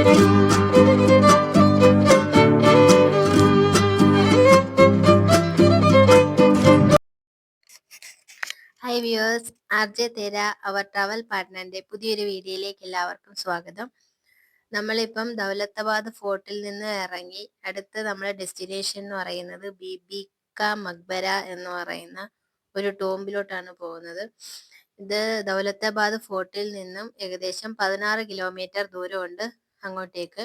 Hi viewers, RJ തേര അവർ travel പാർട്ട്ണറിന്റെ പുതിയൊരു വീഡിയോയിലേക്ക് എല്ലാവർക്കും സ്വാഗതം. നമ്മളിപ്പം ദൗലത്താബാദ് ഫോർട്ടിൽ നിന്ന് ഇറങ്ങി അടുത്ത് നമ്മുടെ ഡെസ്റ്റിനേഷൻ എന്ന് പറയുന്നത് ബീബി കാ മക്ബര എന്ന് പറയുന്ന ഒരു ടോംബിലോട്ടാണ് പോകുന്നത്. ഇത് ദൗലത്താബാദ് ഫോർട്ടിൽ നിന്നും ഏകദേശം 16 കിലോമീറ്റർ ദൂരമുണ്ട് അങ്ങോട്ടേക്ക്.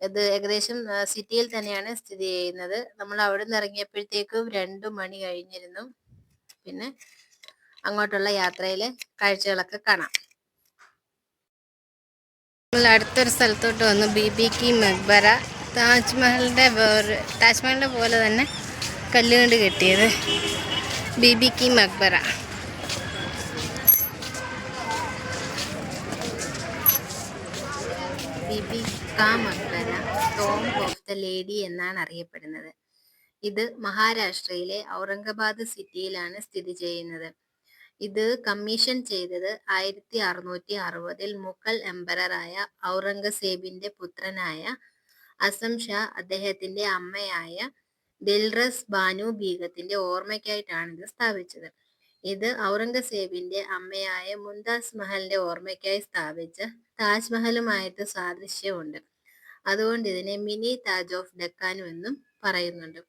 ഇത് ഏകദേശം സിറ്റിയിൽ തന്നെയാണ് സ്ഥിതി ചെയ്യുന്നത്. നമ്മൾ അവിടെ നിന്ന് ഇറങ്ങിയപ്പോഴത്തേക്കും 2 മണി കഴിഞ്ഞിരുന്നു. പിന്നെ അങ്ങോട്ടുള്ള യാത്രയിലെ കാഴ്ചകളൊക്കെ കാണാം. നമ്മൾ അടുത്തൊരു സ്ഥലത്തോട്ട് വന്നു, ബീബി കി മക്ബര. താജ്മഹലിൻ്റെ പോലെ തന്നെ കല്ലുകൊണ്ട് കെട്ടിയത് ബീബി കി മക്ബര. ബീബി കാ മക്ബര ടോംബ് ഓഫ് ദ ലേഡി എന്നാണ് അറിയപ്പെടുന്നത്. ഇത് മഹാരാഷ്ട്രയിലെ ഔറംഗാബാദ് സിറ്റിയിലാണ് സ്ഥിതി ചെയ്യുന്നത്. ഇത് കമ്മീഷൻ ചെയ്തത് 1660 മുഗൾ എംപററായ ഔറംഗസേബിന്റെ പുത്രനായ അസം ഷാ അദ്ദേഹത്തിന്റെ അമ്മയായ ദിൽറസ് ബാനു ബീഗത്തിന്റെ ഓർമ്മയ്ക്കായിട്ടാണ് ഇത് സ്ഥാപിച്ചത്. ഇത് ഔറംഗസേബിന്റെ അമ്മയായ മുംതാസ് മഹലിന്റെ ഓർമ്മയ്ക്കായി സ്ഥാപിച്ച താജ്മഹലുമായിട്ട് സാദൃശ്യമുണ്ട്. അതുകൊണ്ട് ഇതിനെ മിനി താജ് ഓഫ് ഡെക്കാനും എന്നും പറയുന്നുണ്ട്.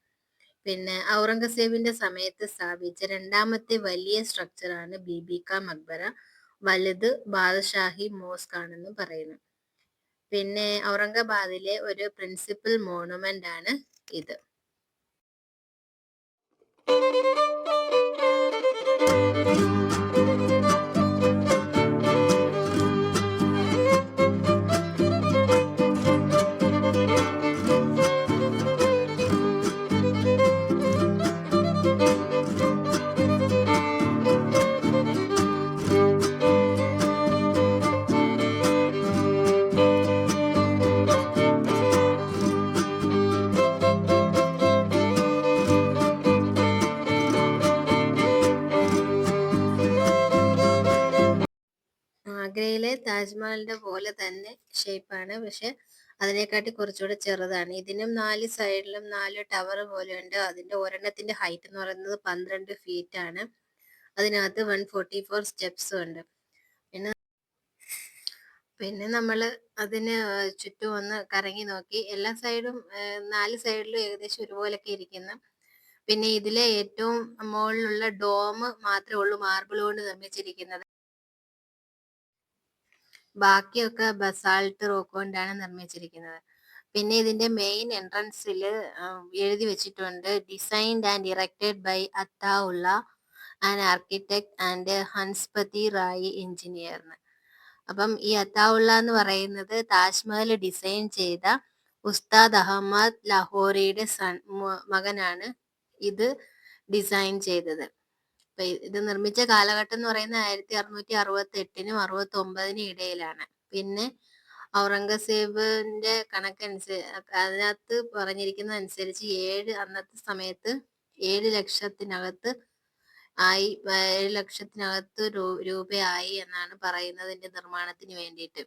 പിന്നെ ഔറംഗസേബിന്റെ സമയത്ത് സ്ഥാപിച്ച രണ്ടാമത്തെ വലിയ സ്ട്രക്ചറാണ് ബീബി കാ മക്ബര. വലുത് ബാദഷാഹി മോസ്ക് ആണെന്ന് പറയുന്നു. പിന്നെ ഔറംഗാബാദിലെ ഒരു പ്രിൻസിപ്പൽ മോണുമെന്റ് ആണ് ഇത്. ആഗ്രയിലെ താജ്മഹലിന്റെ പോലെ തന്നെ ഷേപ്പാണ്, പക്ഷെ അതിനെക്കാട്ടി കുറച്ചുകൂടെ ചെറുതാണ്. ഇതിനും 4 സൈഡിലും 4 ടവർ പോലെയുണ്ട്. അതിന്റെ ഒരെണ്ണത്തിന്റെ ഹൈറ്റ് എന്ന് പറയുന്നത് 12 ഫീറ്റ് ആണ്. അതിനകത്ത് 144 സ്റ്റെപ്സും ഉണ്ട്. പിന്നെ നമ്മൾ അതിന് ചുറ്റും ഒന്ന് കറങ്ങി നോക്കി. എല്ലാ സൈഡും 4 സൈഡിലും ഏകദേശം ഒരുപോലൊക്കെ ഇരിക്കുന്നു. പിന്നെ ഇതിലെ ഏറ്റവും മുകളിലുള്ള ഡോം മാത്രമേ ഉള്ളൂ മാർബിൾ കൊണ്ട് നിർമ്മിച്ചിരിക്കുന്നത്. ബാക്കിയൊക്കെ ബസാൾട്ട് റോക്ക് കൊണ്ടാണ് നിർമ്മിച്ചിരിക്കുന്നത്. പിന്നെ ഇതിന്റെ മെയിൻ എൻട്രൻസിൽ എഴുതി വെച്ചിട്ടുണ്ട്, designed and erected by Ataullah an architect and Hanspati Rai engineer. അപ്പം ഈ അത്താഉള്ള എന്ന് പറയുന്നത് താജ്മഹൽ ഡിസൈൻ ചെയ്ത ഉസ്താദ് അഹമ്മദ് ലാഹോറിയുടെ മകനാണ് ഇത് ഡിസൈൻ ചെയ്തത്. ഇത് നിർമ്മിച്ച കാലഘട്ടം എന്ന് പറയുന്നത് 1668നും 69നും ഇടയിലാണ്. പിന്നെ ഔറംഗസേബിന്റെ അതിനകത്ത് പറഞ്ഞിരിക്കുന്ന അനുസരിച്ച് അന്നത്തെ സമയത്ത് 7 ലക്ഷത്തിനകത്ത് രൂപയായി എന്നാണ് പറയുന്നത് ഇതിന്റെ നിർമ്മാണത്തിന് വേണ്ടിയിട്ട്.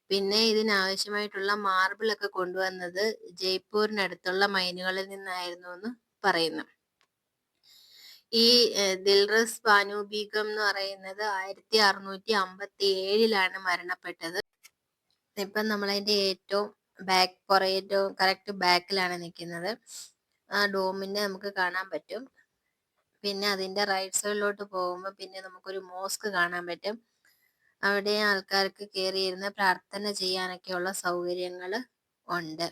പിന്നെ ഇതിനാവശ്യമായിട്ടുള്ള മാർബിൾ ഒക്കെ കൊണ്ടുവന്നത് ജയ്പൂരിനടുത്തുള്ള മൈനുകളിൽ നിന്നായിരുന്നു എന്ന് പറയുന്നു. ഈ ദിൽറസ് ബാനു ബീഗം എന്ന് പറയുന്നത് 1657 മരണപ്പെട്ടത്. ഇപ്പം നമ്മളതിന്റെ ഏറ്റവും കറക്റ്റ് ബാക്കിലാണ് നിൽക്കുന്നത്. ആ ഡോമിനെ നമുക്ക് കാണാൻ പറ്റും. പിന്നെ അതിന്റെ റൈറ്റ് സൈഡിലോട്ട് പോകുമ്പോൾ പിന്നെ നമുക്കൊരു മോസ്ക് കാണാൻ പറ്റും. അവിടെ ആൾക്കാർക്ക് കയറിയിരുന്ന് പ്രാർത്ഥന ചെയ്യാനൊക്കെയുള്ള സൗകര്യങ്ങൾ ഉണ്ട്.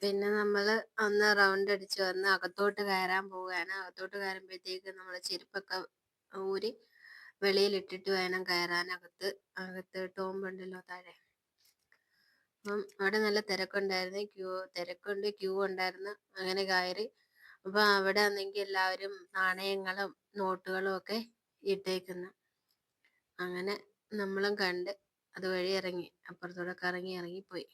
പിന്നെ നമ്മൾ ഒന്ന് റൗണ്ട് അടിച്ച് വന്ന് അകത്തോട്ട് കയറാൻ പോവുകയാണ്. അകത്തോട്ട് കയറുമ്പോഴത്തേക്ക് നമ്മൾ ചെരുപ്പൊക്കെ ഊരി വെളിയിലിട്ടിട്ട് വേണം കയറാൻ. അകത്ത് ടോമ്പുണ്ടല്ലോ താഴെ. അപ്പം അവിടെ നല്ല തിരക്കുണ്ടായിരുന്നു. ക്യൂ ഉണ്ടായിരുന്നു. അങ്ങനെ കയറി. അപ്പം അവിടെ ആണെങ്കിൽ എല്ലാവരും നാണയങ്ങളും നോട്ടുകളും ഒക്കെ ഇട്ടേക്കുന്നു. അങ്ങനെ നമ്മളും കണ്ട് അതുവഴി ഇറങ്ങി, അപ്പുറത്തൂടെ ഇറങ്ങിപ്പോയി.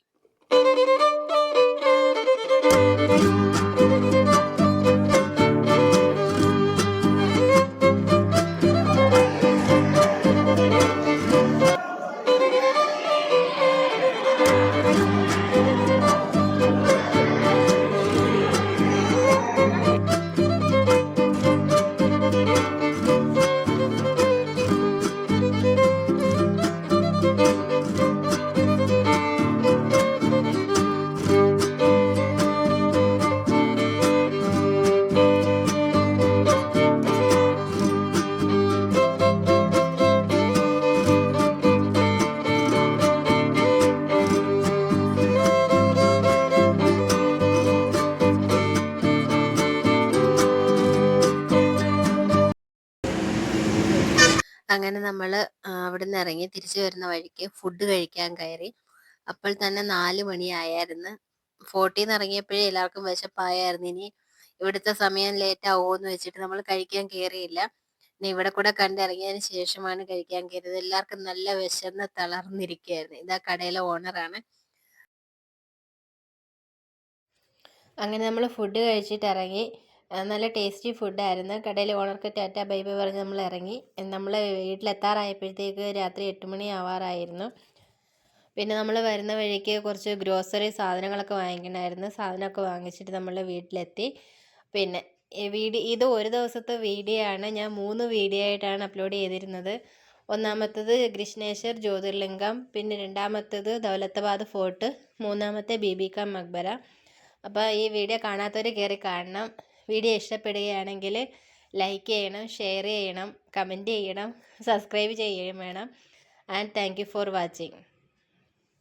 അങ്ങനെ നമ്മൾ അവിടുന്ന് ഇറങ്ങി തിരിച്ചു വരുന്ന വഴിക്ക് ഫുഡ് കഴിക്കാൻ കയറി. അപ്പോൾ തന്നെ 4 മണിയായിരുന്നു. ഫോർട്ടിൽ നിന്ന് ഇറങ്ങിയപ്പോഴേ എല്ലാവർക്കും വിശപ്പായിരുന്നു. ഇനി ഇവിടുത്തെ സമയം ലേറ്റ് ആവുമെന്ന് വെച്ചിട്ട് നമ്മൾ കഴിക്കാൻ കയറിയില്ല. പിന്നെ ഇവിടെ കൂടെ കണ്ടിറങ്ങിയതിന് ശേഷമാണ് കഴിക്കാൻ കയറിയത്. എല്ലാവർക്കും നല്ല വിശന്ന് തളർന്നിരിക്കുകയായിരുന്നു. ഇതാ കടയിലെ ഓണറാണ്. അങ്ങനെ നമ്മൾ ഫുഡ് കഴിച്ചിട്ട് ഇറങ്ങി. നല്ല ടേസ്റ്റി ഫുഡായിരുന്നു. കടയിലെ ഓണർക്ക് ടാറ്റ ബൈ ബൈ പറഞ്ഞ് നമ്മൾ ഇറങ്ങി. നമ്മൾ വീട്ടിലെത്താറായപ്പോഴത്തേക്ക് രാത്രി 8 മണി ആവാറായിരുന്നു. പിന്നെ നമ്മൾ വരുന്ന വഴിക്ക് കുറച്ച് ഗ്രോസറി സാധനങ്ങളൊക്കെ വാങ്ങിക്കണമായിരുന്നു. സാധനമൊക്കെ വാങ്ങിച്ചിട്ട് നമ്മൾ വീട്ടിലെത്തി. പിന്നെ ഇത് ഒരു ദിവസത്തെ വീഡിയോ ആണ്. ഞാൻ 3 വീഡിയോ ആയിട്ടാണ് അപ്ലോഡ് ചെയ്തിരുന്നത്. ഒന്നാമത്തത് ഗ്രിഷ്ണേശ്വർ ജ്യോതിർലിംഗം, പിന്നെ രണ്ടാമത്തത് ദൗലത്താബാദ് ഫോർട്ട്, മൂന്നാമത്തെ ബീബി കാ മക്ബര. അപ്പോൾ ഈ വീഡിയോ കാണാത്തവർ കയറി കാണണം. വീഡിയോ ഇഷ്ടപ്പെടുകയാണെങ്കിൽ ലൈക്ക് ചെയ്യണം, ഷെയർ ചെയ്യണം, കമൻറ്റ് ചെയ്യണം, സബ്സ്ക്രൈബ് ചെയ്യുകയും വേണം. And thank you for watching.